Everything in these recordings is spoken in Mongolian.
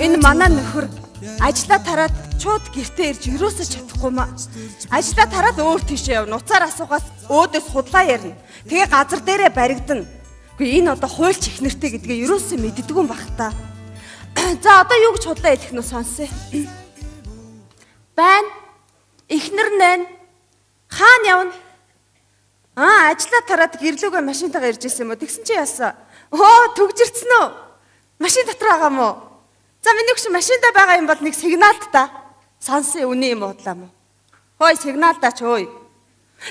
Энэ манай нөхөр ажлаа тараад шууд гэртээ ирж юусоо чадахгүй маа. Ажлаа тараад өөр тийшээ явна. Уцаар асуугаас өөдөөс худлаа ярина. Тэгээ газар дээрээ баригдана. Үгүй энэ одоо хуульч их нэртэй гэдгээ юусоо мэддэггүй юм бах та. За одоо юу гэж худлаа хэлэх нь сонсъё. Байна. Ихнэр нэн. Хаана явна? Ажлаа тараад гэрлүүгээ машинтайгаар ирж ирсэн юм уу? Тэгсэн чи яасан? Төгжирцэн үү? Машин дотор байгаа мó? За миний хөш машинтаа байгаа юм бол нэг сигналт та. Сонсъё үний юм удлаа мó? Хөөе сигнал даач хөөе.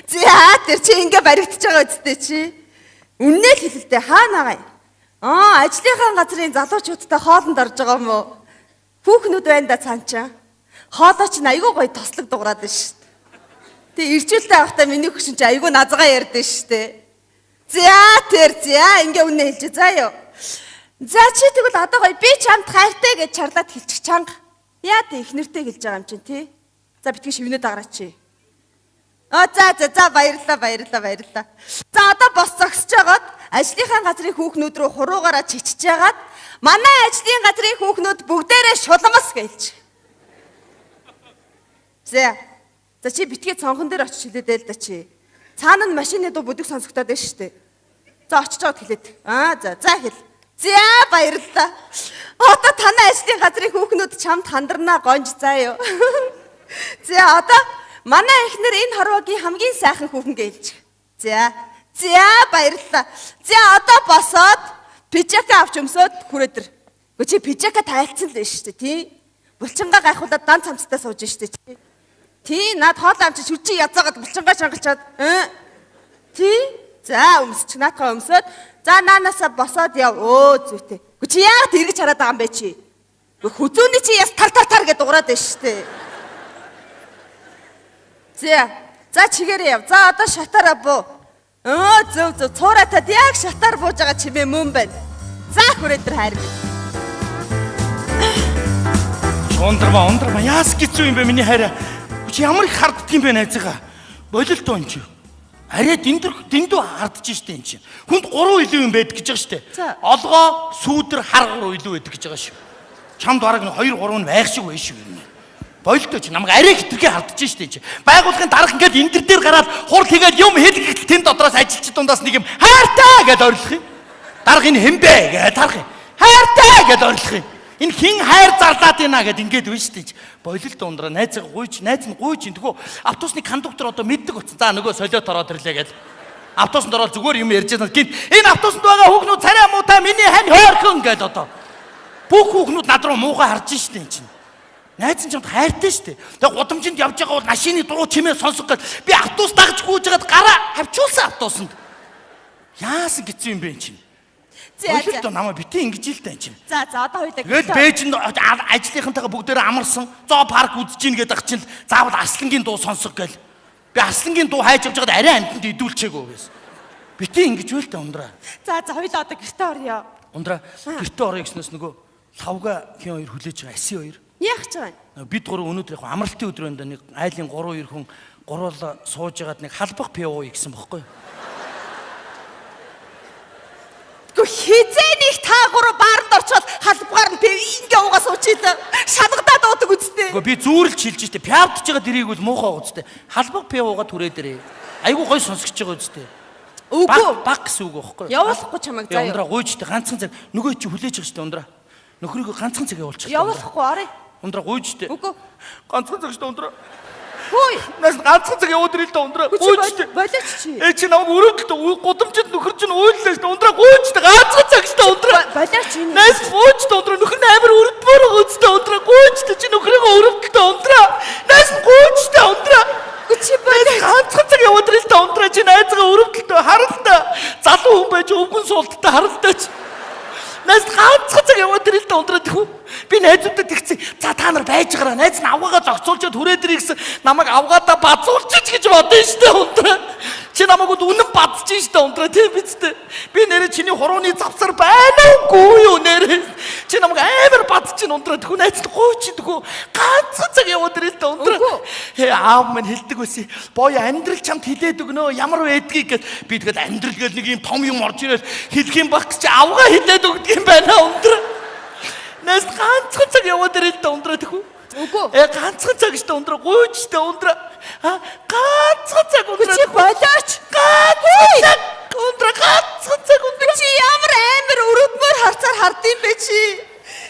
За тэр чи ингээ баригдаж байгаа үстэй чи. Үннээ л хэлэлтэй хаана байгаа юм? Ажлынхаа газрын залуучуудтай хоолнд орж байгаа мó? Хүүхнүүд байна да цаанчаа. Хоолоо ч айгүй гоё тослог дуурайд байна шүү дээ. Тэг иржүүлтэй авахтаа миний хөшин чи айгүй назгаа ярьдэн шүү дээ. За ингээ үннээ хэлж заа ёо. За чи тэгвэл одоо гоё би чамд хайртай гэж чарлаад хэлчих чанга. Яа тэ их нэртэй хэлж байгаа юм чинь тий. За битгий шивнээд агараач чи. За баярлалаа. За одоо бос зогсож байгаад ажлынхаа газрын хүүхнүүд рүү хуруугаараа чичиж яагаад манай ажлын газрын хүүхнүүд бүгдээрээ шуламс гэлж. За чи битгий цонхон дээр очиж хэлээд л да чи. Цаана нь машины дуу бүдэг сонсогдоод байна шүү дээ. За очиж аваад хэлээд. За хэл. За баярлалаа. Одоо танай ажлын газрын хүүхнүүд чамд хандарнаа гонж заа юу. За одоо манай эхнэр энэ хорвогийн хамгийн сайхан хүүхэн гэлж. За баярлалаа. За одоо босоод пижака авч өмсөд хүрээдэр. Чи пижака тайлцсан л байна шүү дээ тий. Булчингаа гайхуулаад дан цамцтай сууж шүү дээ чи. Тий над хоол амч шүчи язаагаад булчингаа шангалчаад. Тий за өмсч наатаа өмсөд. За наанасаа босоод яв. Зүйтэй. Чи яагаад эргэж хараад байгаа юм бэ чи? Хүзүүний чи яс тар гэж дуурайд байна шүү дээ. За чигээрээ яв. За одоо шатаараа буу. Зөв цууратад яг шатаар бууж байгаа чимээ мөн байна. За хүрээдэр хайр. Ундрама яас гизүү юм бэ миний хайраа. Чи ямар их харддаг юм бэ найзгаа? Болилтоо энэ чи. Арай дэндүү хардж штэ энэ чи. Хүнд 3 илүү юм байдаг гэж байгаа штэ. Олгоо, сүүдэр, харгар илүү байдаг гэж байгаа шүү. Чамд бараг 2 3 нь байх шиг байх шүү юм. Болилтоо чи намайг арай хитрхээ хардж штэ чи. Байгууллагын дарга ингээд эндэр дээр гараад хурл хийгээд юм хэлгэхдээ тэнд дотроос ажилчид дундаас нэг юм хайртай гэдээ орлох юм. Дарга энэ хэмбэ гэж тарах юм. Хайртай гэдээ орлох юм. Энэ хин хайр зарлаад ийна гэд ингээд байна шүү дээ. Болилт ундраа найз нь гуйж тгөө автобусны кондуктор одоо мэддэг утсан. За нөгөө солиот ороод ирлээ гэл. Автобусанд ороод зүгээр юм ярьж байгаа гинт энэ автобусанд байгаа хүүхнүүд царай муутай миний хань хойрхон гэд одоо. Бүх хүүхнүүд над руу муухай харж шүү дээ энэ чинь. Найз нь чамд хайртай шүү дээ. Тэгээ гудамжинд явж байгаа бол машины дуу чимээ сонсох гээд би автобус дагж гүйж байгаад гараа хавчуулсан автобусанд. Яасан гэсэн юм бэ энэ чинь? Болилт намаа битээ ингэж л тань чинь. За одоо хоёулаа. Тэгээд бэж нь ажлынхантайгаа бүгдээрээ амарсан. Зоо парк үзэж ийн гэдэг чинь заавал Арслангийн дуу сонсох гээл. Би Арслангийн дуу хайж явж байгаад арай амтнд идүүлчээгөө гэсэн. Битээ ингэж үйл та ундраа. За хоёулаа одоо гэртээ орё. Ундраа гэртээ орё гэснээс нөгөө лавга хин хоёр хүлээж байгаа аси хоёр. Яах ч байгаа. Бид гурав өнөөдөр яг амралтын өдөр байна да нэг айлын 3 2 хүн гуруула сууж ягаад нэг халбах пиу гэсэн бохоггүй. Хизээних та гурав баард орчоод халбгаар нь ингээ угаас уучилаа. Шалгадаад уудаг үсттэй. Гэхдээ би зүүрлж хэлж штэ. Пиавдж байгаа дэрийг бол муухай үсттэй. Халбаг пиугаа түрээ дэрээ. Айгу гой сонсгож байгаа үсттэй. Үгүй баг гэсэн үг байхгүй. Явуулахгүй чамайг заяа. Ундраа гуйжтэй ганцхан цаг нөгөө чи хүлээж байгаа штэ ундраа. Нөхрийгөө ганцхан цаг явуулчих. Явуулахгүй арай. Ундраа гуйжтэй. Үгүй. Ганцхан цаг штэ ундраа. Хөөе. Нас ганцхан цаг яваад ирэл та ундраа. Гуйжтэй. Болооч чи. Чи намайг өрөөдөлтөө гудамжинд нөхөр чинь уйллаа штэ ундраа гуйжтэй ганцхан цаг штэ ундраа. Болооч энэ. Нас гуйжтэй ундраа нөхөр нь амар өрөвдмөр байгаа үстэй ундраа гуйжтэй чи нөхрийгөө өрөвдөлтөө ундраа. Нас гуйжтэй ундраа. Чи болооч ганцхан цаг яваад ирэл та ундраа чи найзгаа өрөвдөлтөө харалтаа. Залуу хүн байж өвгөн суулттай харалтаа чи. Нас ганцхан цаг яваад ирэл та ундраа тэхүү. Би найзуудад тэгсэн. За та нар байж гараа. Найз нь авгаагаа зогцуулчаад хүрээдэр ихсэн. Намайг авгаадаа базуулчих гэж бодсон штэ ундраа. Чи намайг үнэн бадчих штэ ундраа тийм биз дээ. Би нэрээ чиний хурууны завсар байна уугүй юу нэрээ. Чи намайг амар бадчих чинь ундраад хүн найз нь гуйчдаггүй. Ганцхан цаг яваад ирэл та ундраа. Аав минь хэлдэг байсан. Боё амьдрал чамд хилээд өгнө. Ямар байдгийг гэд би тэгэл амьдрал гэл нэг юм том юм орж ирэл хэлэх юм баг чи авгаа хилээд өгдөг юм байна ундраа. Найз ганцхан цаг яваад ирэл та ундраа тэггүй. Үгүй. Ганцхан цаг штэ ундраа гуйчтай ундраа. Ганцхан цаг ундраа. Чи болооч. Ганцхан цаг ундраа ганцхан цаг ундраа. Чи ямар амар өрөвдмөр харцаар хардсан бэ чи?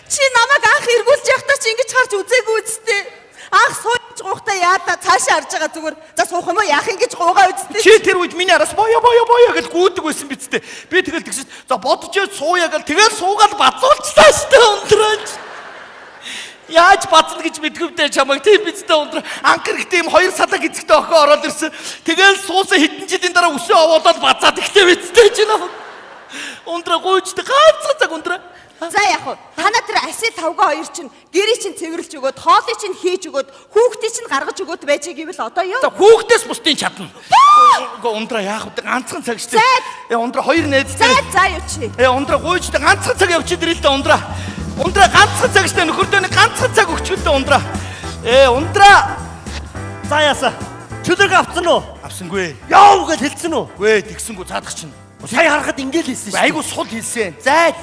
Чи намайг анх эргүүлж явахдаа чи ингэж харж үзээгүй үсттэй. Анх сууж гуйхтаа яадаа цаашаа харж байгаа зүгээр. За суух юм уу яах юм гэж гуугаа үсттэй. Чи тэр үед миний араас боё гэж гүйдэг байсан биз дээ. Би тэгэл тэгсэн. За бодчиход сууя гэл тэгэл суугаад бацуулчлаа штэ ундраач. Яаж бацна гэж мэдгэвдээ чамайг тийм биз дээ ундраа. Анкер гэдэг юм 2 садаа гизгтэй охин ороод ирсэн. Тэгэл суусан хэдэн жилийн дараа өсөө овоолоод бацаад ихтэй биз дээ чи наа. Ундраа гуйчтай ганцхан цаг ундраа. За яг уу танаа тэр аси тавга хоёр чинь гэрээ чинь цэвэрлж өгөөд хоолыг чинь хийж өгөөд хүүхдийг чинь гаргаж өгөөд байж гэвэл одоо юу? За хүүхдээс бусдын чадна. Гоо ундраа яах вэ? Ганцхан цаг штэ. Ундраа хоёр найзтай. За юу чи? Ундраа гуйчтай ганцхан цаг явчих дэрэл дээ ундраа. Ундраа ганцхан цаг штэ нөхөрдөө нэг ганцхан цаг өгчөлдөө ундраа. Ундраа. За яаса. Чөлөөг авсан уу? Авсангүй. Яав гэж хэлсэн үү? Гүй тэгсэнгүү цаадах чинь. Сая харахад ингээл хэлсэн шүү. Айгу сул хэлсэн. Зайл.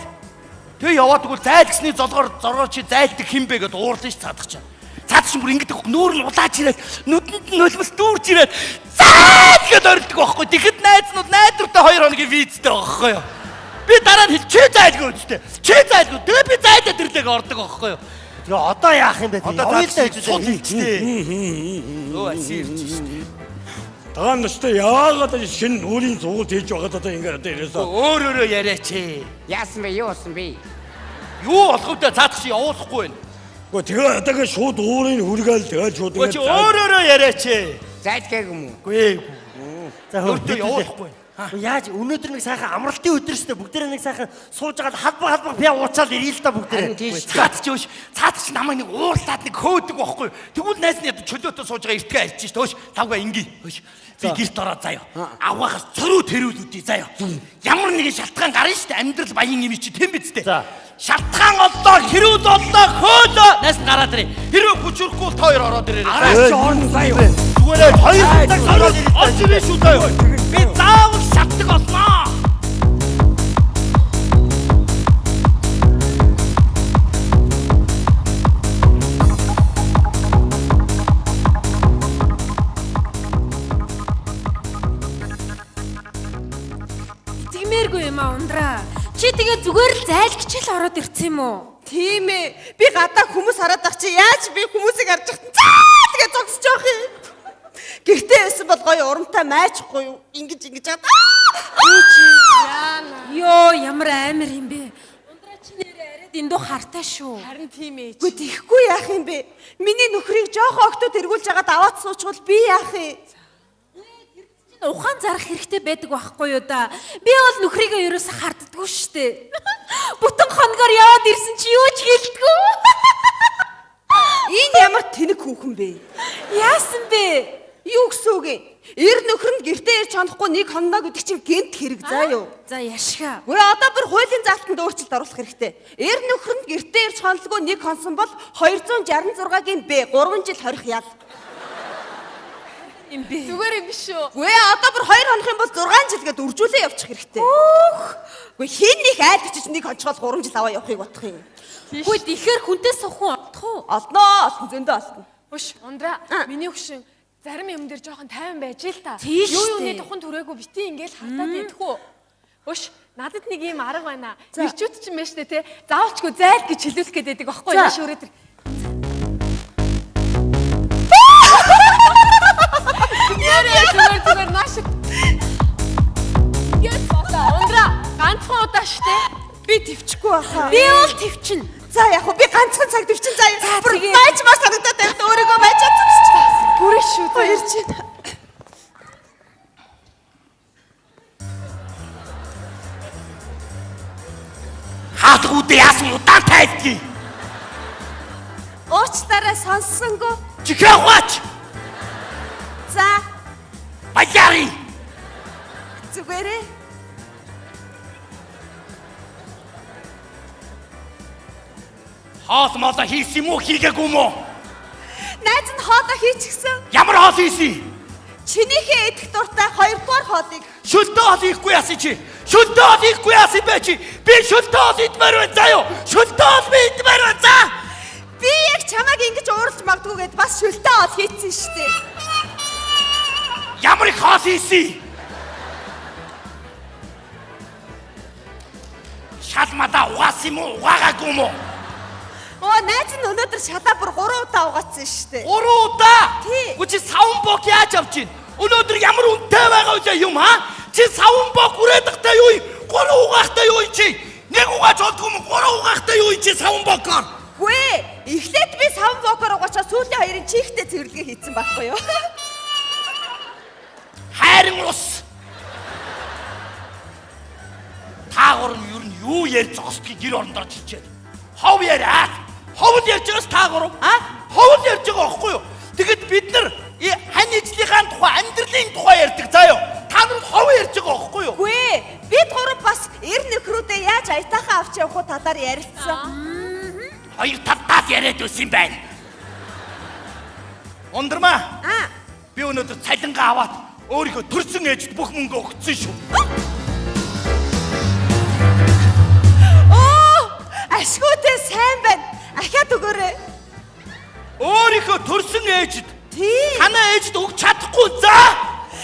Тэгээ яваад тэгвэл зайл гэсний зоргоор чи зайлдаг химбэ гэд уурлаа ш цаадах чинь. Цаадах чинь бүр ингэдэг нүүр нь улааж ирээд нүдэнд нь нулимс дүүрж ирээд зайл гэд орилдог байхгүй. Тэгэхэд найзнууд найдвартай 2 хоногийн визтэй байхгүй юу? Би дараа нь чи зайлгүй үстэй. Чи зайлгүй. Тэгээ би зайлаад ирлэг ордог байхгүй юу? Тэгээ одоо яах юм бэ? Одоо сул хэлчихтэй. Өө асирч штэ. Таан настай яагаад шинэ нүрийн зугуулт хийж байгаад одоо ингэ одоо ирээсээ Өөрөөрөө яриач. Яасан бэ? Юу болсон бэ? Юу болох вэ? Цаадах чи явуулахгүй байна. Гэхдээ тэгээ одоогээ шууд уурын хүргээл тэгэл шууд Чи өөрөөрөө яриач. Зайлтгайг юм уу? Гүй. За Өөртөө явуулахгүй. Яаж өнөөдөр нэг сайхан амралтын өдөр шүү дээ. Бүгдээрээ нэг сайхан сууж агаад халбаг би уучаал ирээ л да бүгдээрээ. Цаадах чи өөш. Цаадах чи намайг нэг уурлаад нэг хөөдөг байхгүй. Тэгвэл найз нь чөлөөтэй сууж байгаа эртгээ арьж ш. Төөш тавга инги. Төөш. Би гэрт ороод заяа. Авгахаас цоруу тэрүүлүүдий заяа. Ямар нэгэн шалтгаан гарна штэ амьдрал баян юм чи тэм биз дээ. Шалтгаан оллоо, хэрүүл оллоо, хөөлөө. Найс гараад ирээ. Хэрвээ хүчрэхгүй бол та хоёр ороод ирээ. араач орно заяа. Зүгээр 2 цаг ороод орж ирээ шүү заяа. Би заавал шатдаг олноо. Тэгмээргүй юм аа ундраа. Чи тэгээ зүгээр л зайлгч л ороод ирсэн юм уу? Тийм ээ. Би гадаа хүмүүс хараад ах чи яаж би хүмүүсийг харж захтан цаа тэгээ зогсож явах юм. Гэртээ байсан бол гоё урамтай майчихгүй юу? Ингэж байгаа. Йоо ямар амар юм бэ? Ундраа чи нэрээ арайд эндүү хартай шүү. Харин тийм ээ. Үгүй тийхгүй яах юм бэ? Миний нөхрийг жоохон октод эргүүлж агаад аваад суучвал би яах юм? Ухаан зарах хэрэгтэй байдаг байхгүй юу да. Би бол нөхрийгөө ерөөсө харддаггүй штэ. Бүтэн хоногор яваад ирсэн чи юу ч хэлдэггүй. Энэ ямар тэнэг хүүхэн бэ? Яасан бэ? Юу гэсэн үг юм? Эр нөхөр нь гэртээ ирж чанахгүй нэг хоноо гэдэг чинь гэнт хэрэг заа юу? За яшгаа. Гүй одоо бүр хуулийн заалтанд өөрчлөлт оруулах хэрэгтэй. Эр нөхөр нь гэртээ ирж хонолгүй нэг хонсон бол 266-гийн Б 3 жил хорих ял. Юм бэ? Зүгээр юм биш үү? Гүй одоо бүр 2 хонох юм бол 6 жил гээд үржүүлээ явчих хэрэгтэй. Гүй хин нэг айл очиж нэг хончгол 3 жил аваа явахыг бодох юм. Гүй тэгэхээр хүнтэй суухан олдох уу? Олноо, зөндөө олно. Өш, ундраа. Миний хөшин зарим юм дээр жоохон тайван байж л та. Тийш Юу дээ. юуны тухайн түрээгүй бити ингээл хартаад идэх үү? Өш, надад нэг юм арга байна. Ирчүүд ч юм байна штэ те. Заавалчгүй зайл гэж хэлүүлэх гээд байдаг аахгүй юу? Шүүрээд. Зүгээр нааш. Гэт бата. Ундраа, ганцхан удаа штэ. Би твчихгүй баха. Би бол твчин. За яг би ганцхан цаг твчин заа. Бүр байж маа санагдаад байгаад өөрийгөө байж чадсан шүү дээ. Бүрэн шүү. Хоёр чинь. Хаалгуудаа яасан удаан тайлдгийг. Уучлаарай сонссонгүй. Чихээваач. За Баяри. Хоол молоо хийсэн юм уу хийгээгүй юм уу? Найз нь хоолоо хийчихсэн. Ямар хоол хийсэн? Чинийхээ идэх дуртай 2 дугаар хоолыг. Шөлтөө хоол хийхгүй яасан чи? Шөлтөө хоол хийхгүй яасан бэ чи? Би шөлтөө хоол идмээр байна заа юу? Шөлтөө хоол би идмээр байна заа. Би яг чамайг ингэж ууралж магадгүйгээд бас шөлтөө хоол хийцэн штэ. Ямар их хоол хийсэн? Шалмада угаасан юм уу? Угаагаагүй юм уу? Оо найз нь өнөөдөр шалаа бүр 3 удаа угаацсан штэ. 3 удаа? Тий. Чи савн бок яаж авч чинь? Өнөөдөр ямар үнэтэй байгаа вэ юм хаа? Чи савн бок үрээдэгтэй юу? 3 угаахтай юу чи? Нэг угааж болдгүй юм 3 угаахтай юу чи савн бокоор? Гүй эхлээд би савн бокоор угаачаа сүүлийн хоёрын чихтэй цэвэрлэгээ хийцэн байхгүй юу? Хайрын ус. Таагур нь юу юу ярьж зогсдгийг гэр орондоо чичээд. Хов яриа. Ховд ярьж байгаас таагур аа? Ховд ярьж байгаа байхгүй юу? Тэгэд бид нар хань ижлийнхаа тухай амьдралын тухай ярьдаг заа юу? Та нар хов ярьж байгаа байхгүй юу? Гүй бид гурав бас эр нөхрүүдээ яаж аятайхан авч явах уу талаар ярилцсан. Хоёр талдаад яриад үсэн байна. Ундрмаа. Би өнөөдөр цалингаа аваад өөрийнхөө төрсөн ээжд бүх мөнгө өгсөн шүү. Ашгүйтэй сайн байна. Ахиад өгөөрэй. Өөрийнхөө төрсөн ээжд. Тий. Танаа ээжд өгч чадахгүй заа.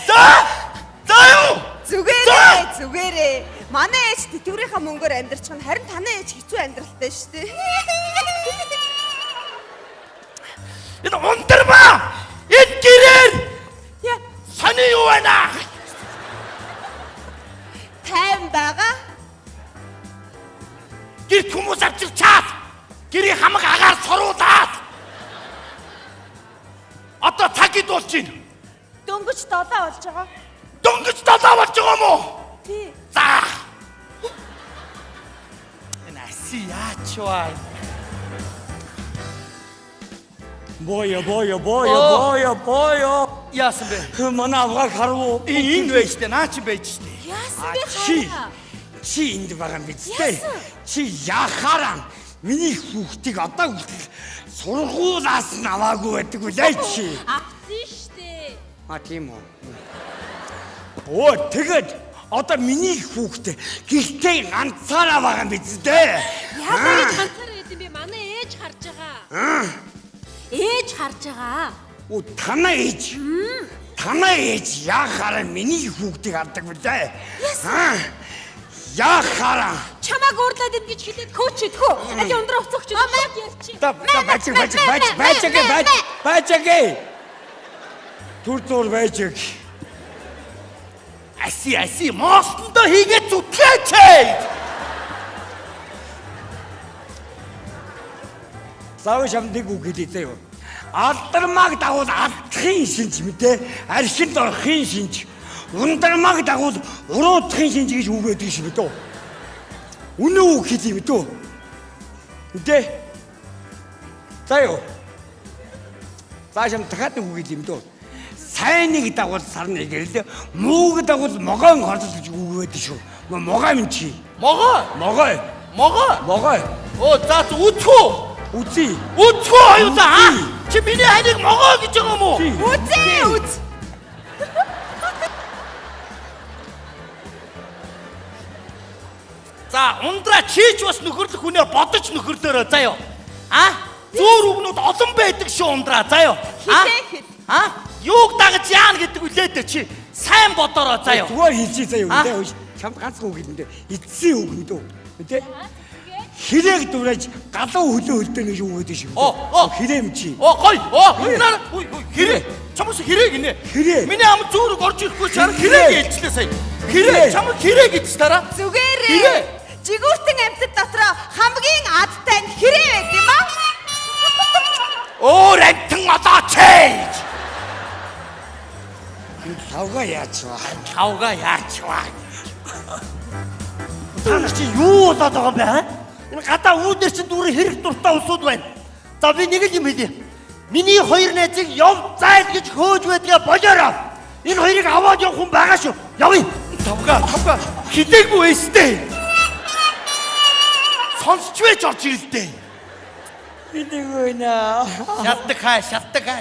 За юу? Зүгээрээ. Манай ээж тэтгэврийнхаа мөнгөөр амьдрчих нь харин танаа ээж хэцүү амьдралтай шүү дээ. Энэ ундрмаа. Энэ гэрээр. Яа, Сони юу байна? тайван байгаа. Гэрт хүмүүс авчирчаад гэрийн хамаг агаар соруулаад одоо цагид болж байна. Дөнгөж 7 болж байгаа. Дөнгөж 7 болж байгаа юм уу? Тий. За. Энэ аси яач ваа. Боё. Яасан бэ? Манай авгаа харуу. Энэ байж тээ наа чи байж тээ. Яасан бэ Чи хаа? чи энд байгаа юм биз дээ. Чи яхаараа миний хүүхдийг одоо хүртэл сургуулаас нь аваагүй байдаг үлээ чи. Авсан штэ. Тийм үү. Оо тэгэд одоо миний хүүхдээ гэртээ ганцаараа байгаа юм биз дээ. Яг л ганцаараа идэв би манай ээж харж байгаа. Ээж харж байгаа. Оо танаа ээж. Танаа ээж яхаараа миний хүүхдийг авдаг үлээ. Яхаараа. Чамааг уурлаад ид гэж хэлээд көөч идхүү. Али ундраа уцагч ярьчих. Бачаагээ. Түр байж. Аси мостондоо хийгээд зүтгээч ээ. Сав шамдаг үг хэлээ юу? Алдармаг дагуул алдахын шинж мэдээ, архинд орохын шинж, ундармаг дагуул уруудахын шинж гэж үг байдаг шиг мэдөө. Үнэн үг хэлээ мэдөө. Мэдээ. За юу? Цаашам дахиад үг хэлээ мэдөө. Сайныг дагуул сарныг гэлээ, мууг дагуул могоон хордол гэж үг байдаг шүү. Могоо минь чи. Могоо. Оо за үтхүү. Үзье. Үтхүү аюу за. Чи миний ханыг могоо гэж байгаа юм уу? Үз. За ундраа чийч бас нөхөрлөх хүнээр бодож нөхөрлөөрөө заяа. Зөөр үгнүүд олон байдаг шүү ундраа заяа. Хитээ. Юуг дагаж яана гэдэг үлээдэ чи сайн бодороо заяа. Зүгээр хэлчихье заяа үлээ. Чамд ганцхан үг хэлэндээ. Эцсийн үг мэдөө. Мэдээ? Хилээг дураж галуу хөлөө хөлдөө гэж үг гэдэг шиг. Хилэм чи. Гой. Хэрэг. Чамс хэрэг гинэ. Миний ам зөөрөг орж ирэхгүй чар хэрэг ээлжлээ сая. Хэрэг. Чамд хэрэг гэж тараа. Зүгээрээ. Жигүүртэн амьтад дотроо хамгийн адтай нь хэрэг байт юм аа. Өөр амтан одооч. Тавга яач ваа. Та нар чи юу болоод байгаа юм бэ? Энэ гадаа үүдэр чинь дүүрэн хэрэг дуртай усуд байна. За би нэг л юм хэлье. Миний хоёр найзыг яв зайл гэж хөөж байдгаа болоороо. Энэ хоёрыг аваад явах хүн байгаа шүү. Явъя. Тавга. Хилээгүй эстэй. Сонсч байж орж ирэлтэй. Бидэггүй наа.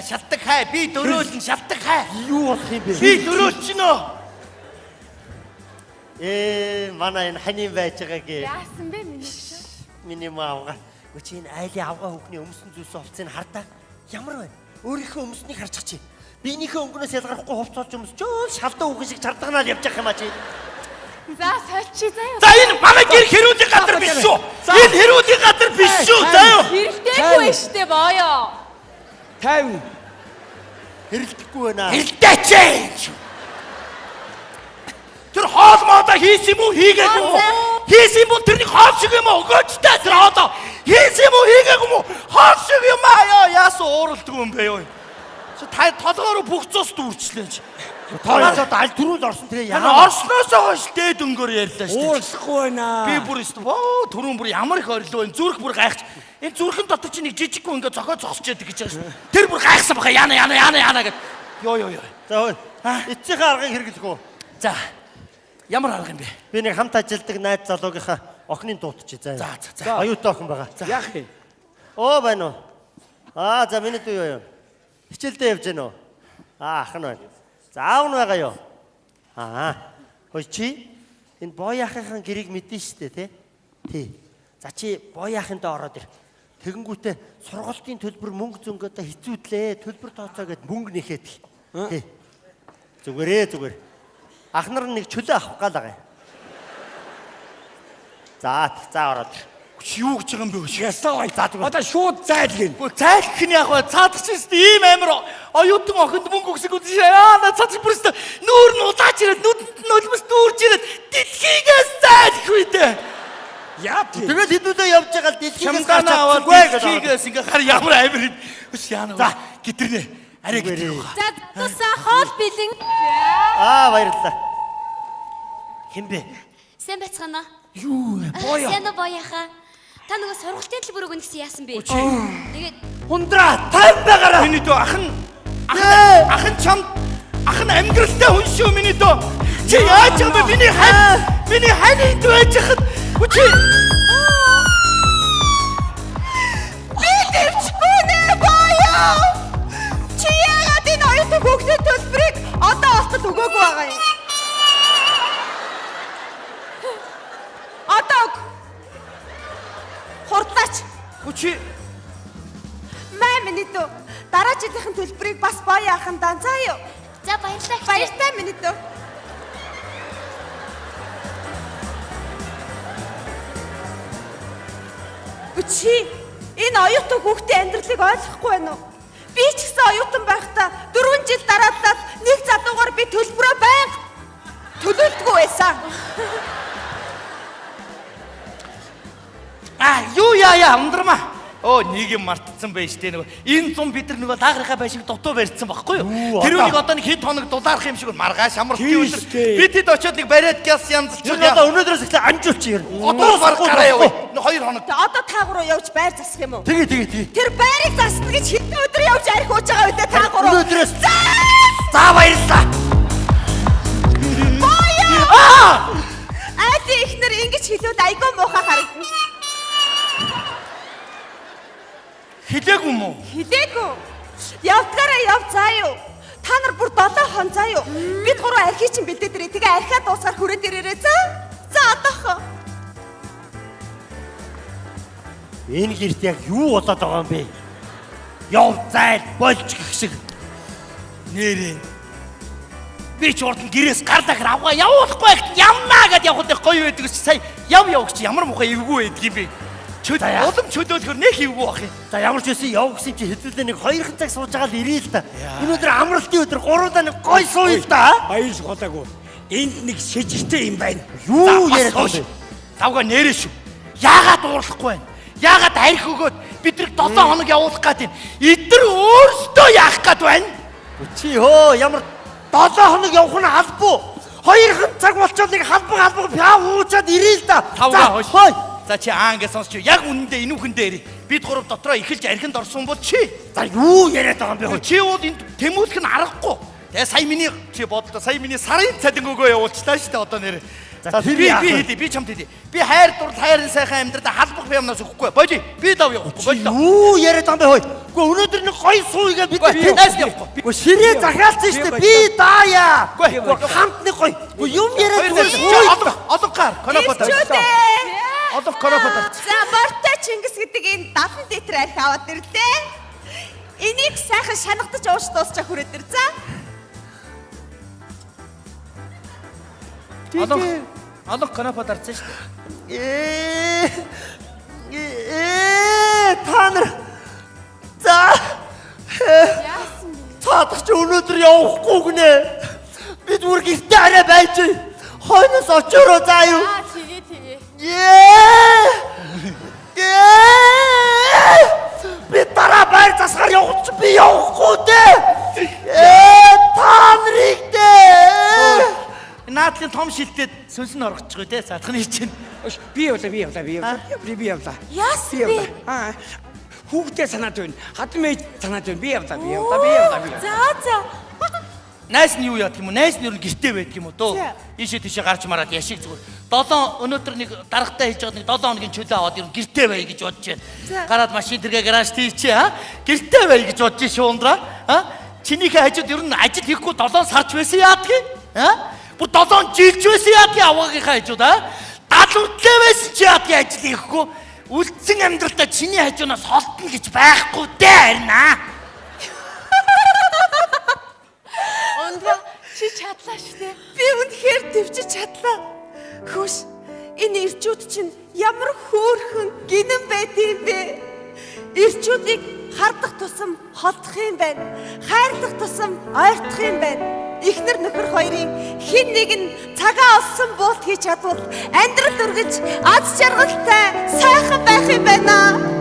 Шалтдаг хай. Би дөрөөлн шалтдаг хай. Юу болох юм бэ? Би дөрөөлчихнө. Манай энэ ханийн байж байгааг Яасан бэ миний? миний маавга. Өчиг энэ айлын авгаа хүүхний өмсөн зүйлс олцыг хардаа. Ямар байна? Өөрийнхөө өмснийг харчих чи. Биенийхээ өнгөнөөс ялгарахгүй хувцалж өмсчөө шалдаа хүүхэн шиг чардагнаад явж байгаа юм а чи. За сольчи заяа. За энэ манай гэр хэрүүдийн газар биш шүү. Энэ хэрүүдийн газар биш шүү. За юу. Хэрэлдээгүй штэ боёо. 50. Хэрэлдэхгүй байна. Хэлдээч. Тэр хоол моодо хийсэн юм уу хийгээгүй юм уу? Хийсэн бол тэрний хоол шиг юм уу? Өгөөч та тэр хоолоо. Хийсэн юм уу хийгээгүй юм уу? Хоол шиг юм аа ёо. Яасан ууралдаг юм бэ ёо. Та толгоороо бүх цус дүүрчлээ чи. Тоолоод аль түрүүл орсон тэгээ яа. Орсноос хойш дээд өнгөөр ярьлаа шүү. Уурлахгүй байна. Би бүр өстөө түрүүн бүр ямар их орилоо энэ зүрх бүр гайхаж. Энэ зүрхэн дотор чи нэг жижигхэн ингээ зохио зогсож яадаг гэж байгаа шүү. Тэр бүр гайхсан баха яана гэд. Ёо. За эцсийнхээ аргыг хэрэглэх үү? За. Ямар арга юм бэ? Би нэг хамт ажилладаг найз залуугийнхаа охиныг дуудчих заа. За. Оюутай охин байгаа. Яах юм? Оо байна уу? За миний дүү юу? Хичээлдээ явж гэнэ үү? Ах нь байна. За аав нь байгаа юу? Хөөе чи энэ боо яахын гэрийг мэдэн штэ тий. За чи боо яахынд ороод ир. Тэгэнгүүтээ сургалтын төлбөр мөнгө зөнгөдөө хэцүүдлээ. Төлбөр тооцоо гэд мөнгө нэхэд. Тий. Зүгээр. Ах нар нэг чөлөө авах гал байгаа юм. За ороод ир. Юу гэж байгаа юм бэ? Ястаа одоо шууд зайлгэн. Гэхдээ зайлх нь яг ба цаадах чинь ийм амар оюутан охинд мөнгө өгсөг үзэж яа цаадах бүрст нүүр нь удаач ирээд нулимс дүүрж ирээд дэлхийгээс зайлх үедээ. Яа тий. Тэгэл хэдүүдээ явж байгаа л дэлхийгээс Шамгаана аваад дэлхийгээс ингээ хар ямар амар юм. Үс яана. За гитрнэ. Арай гитрнэ. За тусаа хоол бэлэн. Баярлалаа. Хэн бэ? Сайн байцгаана. Юу вэ? Сайн уу боёха. Та нөгөө сургалтын төлбөр өгнө гэсэн яасан бэ? Тэгээд Хундраа тайм байгаараа. Миний дөө ах нь амьдралтай хүн шүү миний дөө. Чи яаж юм бэ? Миний хань байж хад. Чи Би дэвчгүй нэ боёо. Чи яагаад энэ оюутан хүүхний төлбөрийг одоо олтод өгөөгүй байгаа юм? Одоо хурдлаач. чи Миний дүү. Дараа жилийнхэн төлбөрийг бас боёо ахандаа заа юу? за баярлалаа. Баяртай миний дүү. Чи энэ оюутан хүүхдийн амьдралыг ойлгохгүй байна уу? Би ч гэсэн оюутан байхдаа 4 жил дараалаад нэг залуугаар би төлбөрөө байнга төлөвлөдөггүй байсан. юу яа ундрмаа. Нэг юм мартцсан байж тээ нөгөө. Энэ зам бид нар нөгөө лагрынхаа байшиг дутуу барьсан байхгүй юу? Тэр үнийг одоо нэг хэд хоног дулаарах юм шиг маргааш амралтын өдөр бид хэд очиод нэг бариад гяс янзлж Одоо өнөөдрөөс эхлээ анжуулчих юм. Одоо баг гараа яваа. 2 хоног. Одоо та гурав явж байр засах юм уу? Тэгээ. Тэр байрыг засна гэж хэдэн өдөр явж арх ууж байгаа үедээ та гурав. Өнөөдрөөс За баярлалаа. Айти ихнэр ингэж хэлүүд айгүй муухай харагдана. Хилээгүй юм уу? Хилээгүй. Явдгаараа яв заа юу. Та нар бүр 7 хон заа юу. Бид гурав архи чинь бэлдээд ирээ. Тэгээ архиа дуусгаар хүрээд ирээрээ заа. За одоохоо. энэ гэрт яг юу болоод байгаа юм бэ? Яв зайл болж гэх шиг. Нэрээ. Би ч урд нь гэрээс гарлаа гэр авгаа явуулахгүй байхад явнаа гэд явхад гоё байдаг чи сая яв чи ямар мухай эвгүй байдаг юм бэ? Улам чөлөөлөхөр нэг эвгүй бах юм. За ямар ч үсэн яв гэсэн чи хэдүүлээ нэг 2 цаг сууж байгаа л ирээ л та. Өнөөдөр амралтын өдөр 3 удаа нэг гой сууя л та. Баяж голаагүй. Энд нэг шижигтэй юм байна. Юу яриад байгаа юм бэ? Давга нэрээ шүү. Яагаад уурлахгүй байна? Яагаад арх өгөөд бидрийг 7 хоног явуулах гээд юм? Эдгээр өөрсдөө яах гээд байна? Чи ямар 7 хоног явах нь албаа. 2 цаг болчиход нэг халбаг пяа уучаад ирээ л да. Хой. За чи гэж сонсч яг үнэндээ энүүхэндээ ирээ. Бид гурав дотроо эхэлж архинд орсон бол чи. За юу яриад байгаа юм бэ? Чи бол энд тэмүүлэх нь аргагүй. Тэгээ сая миний чи бодлоо сая миний сарын цалин өгөө явуулчлаа шүү дээ одоо нэр. За тэр яах вэ? би чамд хэлье. Би хайр дурал хайрын сайхан амьдрал халбах юмнаас өгөхгүй. Боли. Би дав явахгүй. Боллоо. Юу яриад байгаа юм бэ хөөе? Гэхдээ өнөөдөр нэг гоё суугаа бид Найс явахгүй. Гэхдээ ширээ захиалсан шүү дээ. Би даая. Хамт нэг гоё. Гэхдээ юм яриад зүгээр Олог гар. Конопотор. Олог конопотор. За бортой Чингис гэдэг энэ 70 литр арх аваад ирлээ. Энийг сайхан шанагдаж ууш дуусчаа хүрээд ир. За. Олог конопотор зарсан шүү дээ. Та нар за цаадах чи өнөөдөр явахгүй гинэ. Би зүгээр гэртээ арай байж. Хойноос очороо заа юу. Тэгээ. Би дараа байр засгаар явах чи би явахгүй дээ. Та нарыг дээ. Наадлын том шилдээд сүнс нь орчихгүй те садхны чинь. Би явлаа. Яасан бэ? Хүүхдээ санаад байна. Хатан мэй санаад байна. Би явлаа. За. Найс нь юу яадаг юм уу? Найс нь юу гэртээ байдаг юм уу дөө? Ийшээ тийшээ гарч мараад яшиг зүгээр. Өнөөдөр нэг даргатай хийж байгаа нэг 7 хоногийн чөлөө аваад ер нь гэртээ бай гэж бодож байна. Гараад машин дэргээ гараж тийчээ гэртээ бай гэж бодож шуундраа. Чинийхээ хажууд ер нь ажил хийхгүй 7 сарч байсан яадгийг? Бүр 7 жилч байсан яадгийг аваагийнхаа хажууд даалгавтлаа байсан чи яадгийг ажил хийхгүй? Үлдсэн амьдралдаа чиний хажуунаас холтно гэж байхгүй дээ харин Ондоо чи чадлаа штэ. Би үнэхээр төвчж чадлаа. Хөөш. Энэ ирчүүд чинь ямар хөөрхөн гинэн байт юм бэ? Ирчүүдийг хардах тусам холдох юм байна. Хайрлах тусам ойртох юм байна. Эхнэр нөхөр хоёрын хин нэг нь цагаан олсон буулт хийж чадвал амьдрал өргөж аз жаргалтай сайхан байх юм байна.